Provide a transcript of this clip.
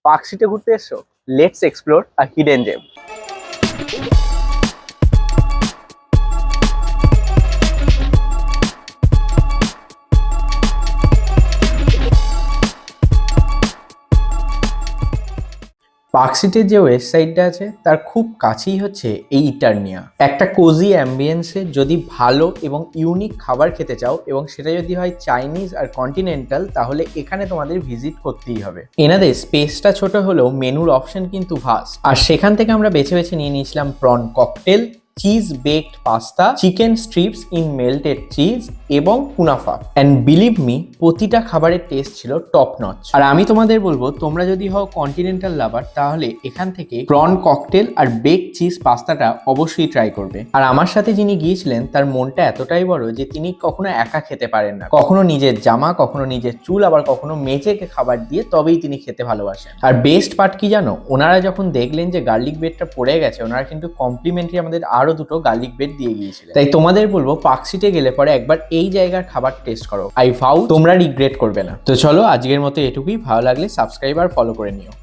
পার্কস্ট্রিটে ঘুরতে এসছো? Let's explore a hidden gem. পার্কস্ট্রিটের যে ওয়েস্ট সাইডটা আছে তার খুব কাছেই হচ্ছে এই ইটারনিয়া। একটা কোজি অ্যাম্বিয়েন্সে যদি ভালো এবং ইউনিক খাবার খেতে চাও এবং সেটা যদি হয় চাইনিজ আর কন্টিনেন্টাল, তাহলে এখানে তোমাদের ভিজিট করতেই হবে। এনাদের স্পেসটা ছোট হলেও মেনুর অপশন কিন্তু ভাস্ট। আর সেখান থেকে আমরা বেছে বেছে নিয়ে নিয়েছিলাম prawn cocktail, cheese baked pasta, chicken strips in melted cheese এবং কুনাফা। অ্যান্ড বিলিভ মি, প্রতিটা খাবারের টেস্ট ছিল টপ নচ। আর আমি তোমাদের বলবো, তোমরা যদি হও কন্টিনেন্টাল লাভার তাহলে এখান থেকে প্রন ককটেল আর বেক চিজ পাস্তাটা অবশ্যই ট্রাই করবে। আর আমার সাথে যিনি গিয়েছিলেন তার মনটা এতটাই বড় যে তিনি কখনো একা খেতে পারেন না, কখনো নিজের জামা, কখনো নিজের চুল, আবার কখনো মেজেকে খাবার দিয়ে তবেই তিনি খেতে ভালোবাসেন। আর বেস্ট পার্ট কি জানো, ওনারা যখন দেখলেন যে গার্লিক ব্রেডটা পড়ে গেছে, ওনারা কিন্তু কমপ্লিমেন্টারি আমাদের আরো দুটো গার্লিক ব্রেড দিয়ে গিয়েছিলেন। তাই তোমাদের বলবো পার্কস্ট্রিটে গেলে পরে একবার এই জায়গার খাবার টেস্ট করো। আই ভাউ তোমরা রিগ্রেট করবে না। তো চলো আজকের মতো এটুকুই। ভালো লাগলে সাবস্ক্রাইব আর ফলো করে নিও।